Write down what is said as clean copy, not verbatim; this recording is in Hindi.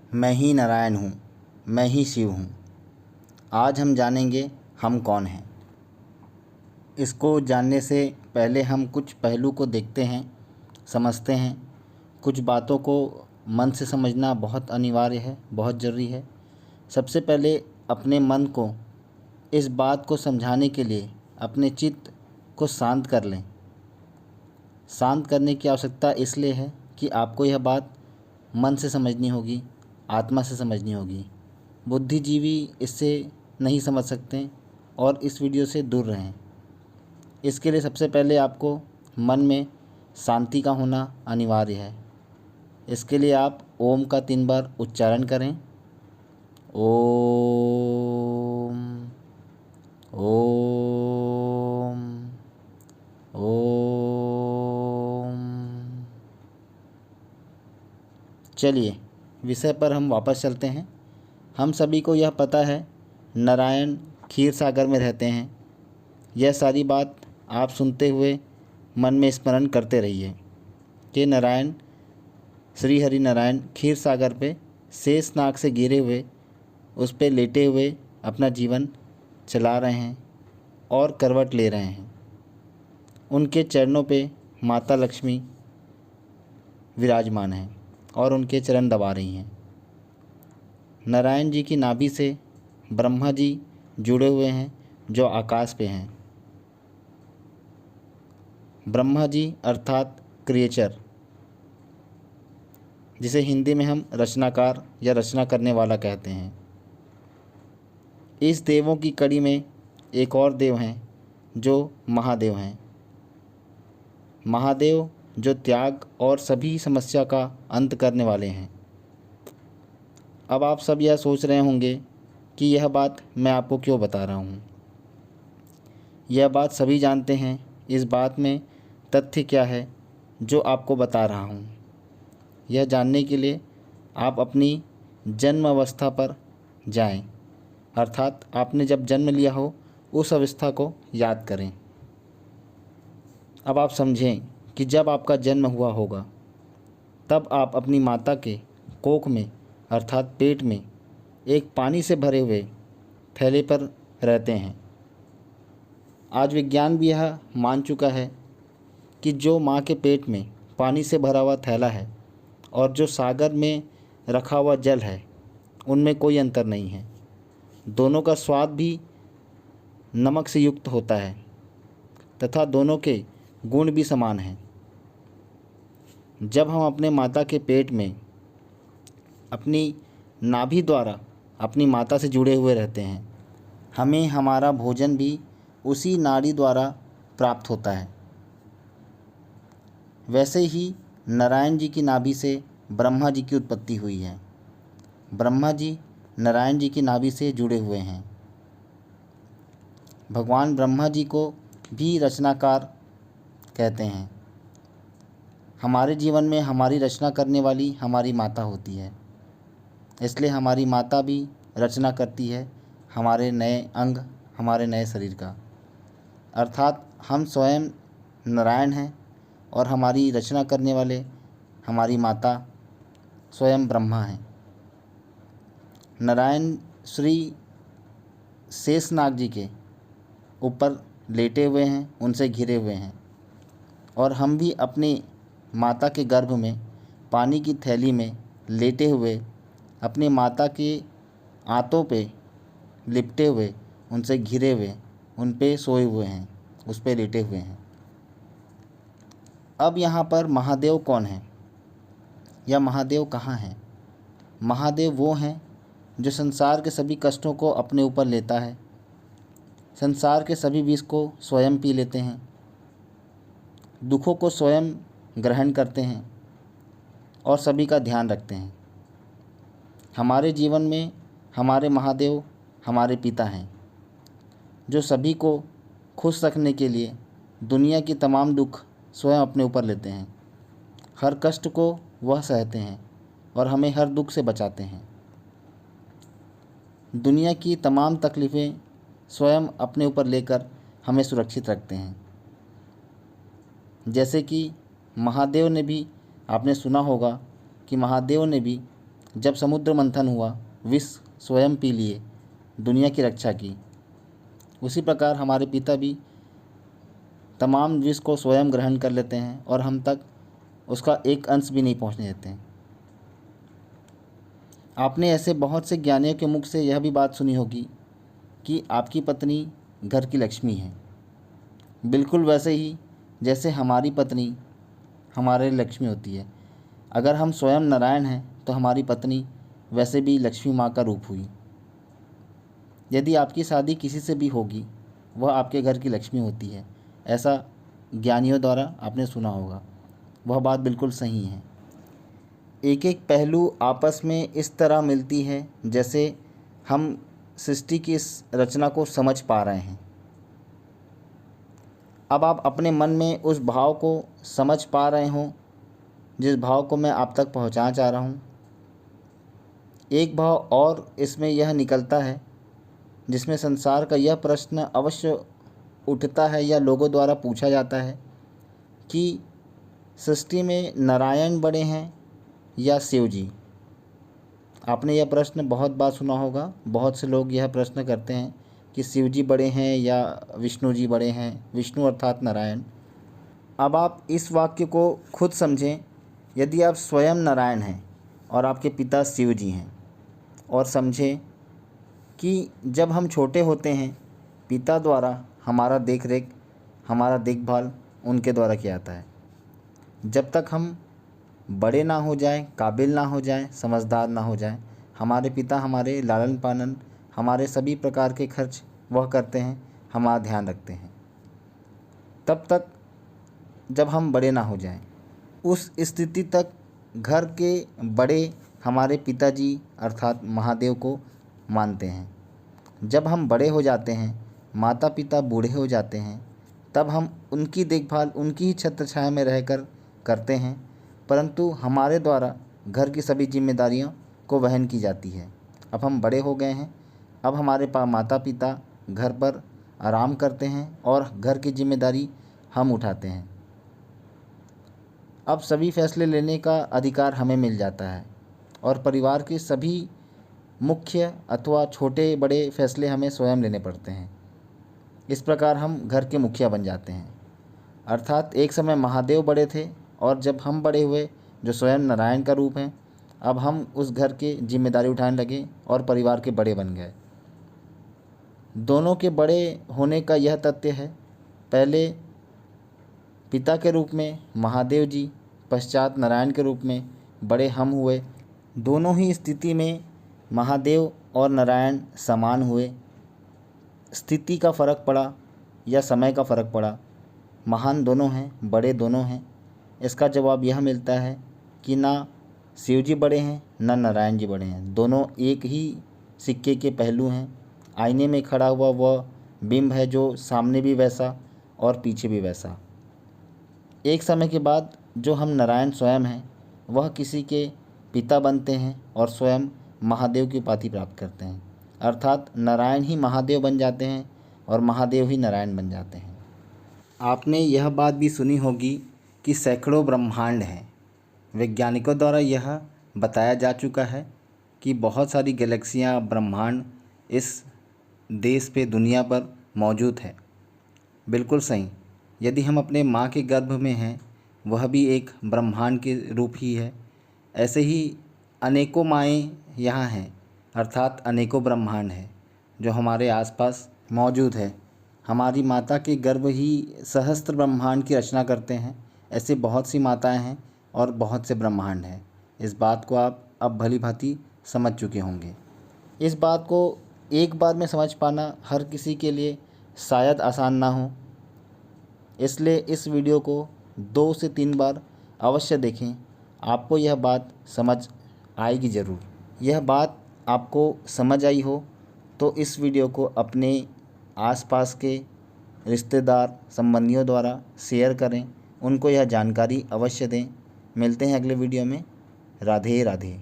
मैं ही नारायण हूँ, मैं ही शिव हूँ। आज हम जानेंगे हम कौन हैं। इसको जानने से पहले हम कुछ पहलू को देखते हैं, समझते हैं। कुछ बातों को मन से समझना बहुत अनिवार्य है, बहुत ज़रूरी है। सबसे पहले अपने मन को इस बात को समझाने के लिए अपने चित्त को शांत कर लें। शांत करने की आवश्यकता इसलिए है कि आपको यह बात मन से समझनी होगी, आत्मा से समझनी होगी। बुद्धिजीवी इससे नहीं समझ सकते और इस वीडियो से दूर रहें। इसके लिए सबसे पहले आपको मन में शांति का होना अनिवार्य है। इसके लिए आप ओम का 3 बार उच्चारण करें। ओम ओम ओम। चलिए विषय पर हम वापस चलते हैं। हम सभी को यह पता है नारायण क्षीर सागर में रहते हैं। यह सारी बात आप सुनते हुए मन में स्मरण करते रहिए कि नारायण श्री हरि नारायण क्षीर सागर पे शेष नाग से गिरे हुए उस पे लेटे हुए अपना जीवन चला रहे हैं और करवट ले रहे हैं। उनके चरणों पे माता लक्ष्मी विराजमान हैं और उनके चरण दबा रही हैं। नारायण जी की नाभि से ब्रह्मा जी जुड़े हुए हैं जो आकाश पे हैं। ब्रह्मा जी अर्थात क्रिएचर, जिसे हिंदी में हम रचनाकार या रचना करने वाला कहते हैं। इस देवों की कड़ी में एक और देव हैं जो महादेव हैं। महादेव जो त्याग और सभी समस्या का अंत करने वाले हैं। अब आप सब यह सोच रहे होंगे कि यह बात मैं आपको क्यों बता रहा हूँ। यह बात सभी जानते हैं। इस बात में तथ्य क्या है जो आपको बता रहा हूँ, यह जानने के लिए आप अपनी जन्म अवस्था पर जाएं, अर्थात आपने जब जन्म लिया हो उस अवस्था को याद करें। अब आप समझें कि जब आपका जन्म हुआ होगा तब आप अपनी माता के कोख में अर्थात पेट में एक पानी से भरे हुए थैले पर रहते हैं। आज विज्ञान भी यह मान चुका है कि जो माँ के पेट में पानी से भरा हुआ थैला है और जो सागर में रखा हुआ जल है, उनमें कोई अंतर नहीं है। दोनों का स्वाद भी नमक से युक्त होता है तथा दोनों के गुण भी समान हैं। जब हम अपने माता के पेट में अपनी नाभि द्वारा अपनी माता से जुड़े हुए रहते हैं, हमें हमारा भोजन भी उसी नाड़ी द्वारा प्राप्त होता है। वैसे ही नारायण जी की नाभि से ब्रह्मा जी की उत्पत्ति हुई है। ब्रह्मा जी नारायण जी की नाभि से जुड़े हुए हैं। भगवान ब्रह्मा जी को भी रचनाकार कहते हैं। हमारे जीवन में हमारी रचना करने वाली हमारी माता होती है, इसलिए हमारी माता भी रचना करती है हमारे नए अंग, हमारे नए शरीर का। अर्थात हम स्वयं नारायण हैं और हमारी रचना करने वाले हमारी माता स्वयं ब्रह्मा हैं। नारायण श्री शेषनाग जी के ऊपर लेटे हुए हैं, उनसे घिरे हुए हैं और हम भी अपनी माता के गर्भ में पानी की थैली में लेटे हुए अपनी माता के आंतों पे लिपटे हुए, उनसे घिरे हुए, उन पे सोए हुए हैं, उस पे लेटे हुए हैं। अब यहाँ पर महादेव कौन है या महादेव कहाँ हैं? महादेव वो हैं जो संसार के सभी कष्टों को अपने ऊपर लेता है, संसार के सभी विष को स्वयं पी लेते हैं, दुखों को स्वयं ग्रहण करते हैं और सभी का ध्यान रखते हैं। हमारे जीवन में हमारे महादेव हमारे पिता हैं जो सभी को खुश रखने के लिए दुनिया की तमाम दुख स्वयं अपने ऊपर लेते हैं। हर कष्ट को वह सहते हैं और हमें हर दुख से बचाते हैं। दुनिया की तमाम तकलीफ़ें स्वयं अपने ऊपर लेकर हमें सुरक्षित रखते हैं। जैसे कि महादेव ने भी, आपने सुना होगा कि महादेव ने भी जब समुद्र मंथन हुआ, विष स्वयं पी लिए, दुनिया की रक्षा की। उसी प्रकार हमारे पिता भी तमाम विष को स्वयं ग्रहण कर लेते हैं और हम तक उसका एक अंश भी नहीं पहुंचने देते हैं। आपने ऐसे बहुत से ज्ञानियों के मुख से यह भी बात सुनी होगी कि आपकी पत्नी घर की लक्ष्मी है। बिल्कुल वैसे ही जैसे हमारी पत्नी हमारे लक्ष्मी होती है। अगर हम स्वयं नारायण हैं तो हमारी पत्नी वैसे भी लक्ष्मी माँ का रूप हुई। यदि आपकी शादी किसी से भी होगी, वह आपके घर की लक्ष्मी होती है। ऐसा ज्ञानियों द्वारा आपने सुना होगा। वह बात बिल्कुल सही है। एक एक पहलू आपस में इस तरह मिलती है जैसे हम सृष्टि की इस रचना को समझ पा रहे हैं। अब आप अपने मन में उस भाव को समझ पा रहे हों जिस भाव को मैं आप तक पहुंचाना चाह रहा हूं। एक भाव और इसमें यह निकलता है जिसमें संसार का यह प्रश्न अवश्य उठता है या लोगों द्वारा पूछा जाता है कि सृष्टि में नारायण बड़े हैं या शिव जी। आपने यह प्रश्न बहुत बार सुना होगा। बहुत से लोग यह प्रश्न करते हैं कि शिव जी बड़े हैं या विष्णु जी बड़े हैं, विष्णु अर्थात नारायण। अब आप इस वाक्य को खुद समझें। यदि आप स्वयं नारायण हैं और आपके पिता शिव जी हैं, और समझें कि जब हम छोटे होते हैं पिता द्वारा हमारा देख रेख, हमारा देखभाल उनके द्वारा किया जाता है। जब तक हम बड़े ना हो जाएं, काबिल ना हो जाएं, समझदार ना हो जाएं, हमारे पिता हमारे लालन पालन, हमारे सभी प्रकार के खर्च वह करते हैं, हमारा ध्यान रखते हैं। तब तक जब हम बड़े ना हो जाएं, उस स्थिति तक घर के बड़े हमारे पिताजी अर्थात महादेव को मानते हैं। जब हम बड़े हो जाते हैं, माता पिता बूढ़े हो जाते हैं, तब हम उनकी देखभाल उनकी ही छत्र छाया में रहकर करते हैं, परंतु हमारे द्वारा घर की सभी जिम्मेदारियों को वहन की जाती है। अब हम बड़े हो गए हैं, अब हमारे माता पिता घर पर आराम करते हैं और घर की जिम्मेदारी हम उठाते हैं। अब सभी फैसले लेने का अधिकार हमें मिल जाता है और परिवार के सभी मुख्य अथवा छोटे बड़े फैसले हमें स्वयं लेने पड़ते हैं। इस प्रकार हम घर के मुखिया बन जाते हैं। अर्थात एक समय महादेव बड़े थे और जब हम बड़े हुए, जो स्वयं नारायण का रूप हैं, अब हम उस घर की जिम्मेदारी उठाने लगे और परिवार के बड़े बन गए। दोनों के बड़े होने का यह तथ्य है, पहले पिता के रूप में महादेव जी, पश्चात नारायण के रूप में बड़े हम हुए। दोनों ही स्थिति में महादेव और नारायण समान हुए। स्थिति का फ़र्क पड़ा या समय का फ़र्क पड़ा, महान दोनों हैं, बड़े दोनों हैं। इसका जवाब यह मिलता है कि ना शिव जी बड़े हैं ना नारायण जी बड़े हैं। दोनों एक ही सिक्के के पहलू हैं। आईने में खड़ा हुआ वह बिंब है जो सामने भी वैसा और पीछे भी वैसा। एक समय के बाद जो हम नारायण स्वयं हैं, वह किसी के पिता बनते हैं और स्वयं महादेव की उपाधि प्राप्त करते हैं। अर्थात नारायण ही महादेव बन जाते हैं और महादेव ही नारायण बन जाते हैं। आपने यह बात भी सुनी होगी कि सैकड़ों ब्रह्मांड हैं। वैज्ञानिकों द्वारा यह बताया जा चुका है कि बहुत सारी गैलेक्सियाँ, ब्रह्मांड इस देश पे, दुनिया पर मौजूद है। बिल्कुल सही। यदि हम अपने माँ के गर्भ में हैं, वह भी एक ब्रह्मांड के रूप ही है। ऐसे ही अनेकों माएँ यहाँ हैं, अर्थात अनेकों ब्रह्मांड हैं जो हमारे आसपास मौजूद है। हमारी माता के गर्भ ही सहस्त्र ब्रह्मांड की रचना करते हैं। ऐसे बहुत सी माताएं हैं और बहुत से ब्रह्मांड हैं। इस बात को आप अब भली भांति समझ चुके होंगे। इस बात को एक बार में समझ पाना हर किसी के लिए शायद आसान ना हो, इसलिए इस वीडियो को 2 से 3 बार अवश्य देखें। आपको यह बात समझ आएगी ज़रूर। यह बात आपको समझ आई हो तो इस वीडियो को अपने आसपास के रिश्तेदार, संबंधियों द्वारा शेयर करें, उनको यह जानकारी अवश्य दें। मिलते हैं अगले वीडियो में। राधे राधे।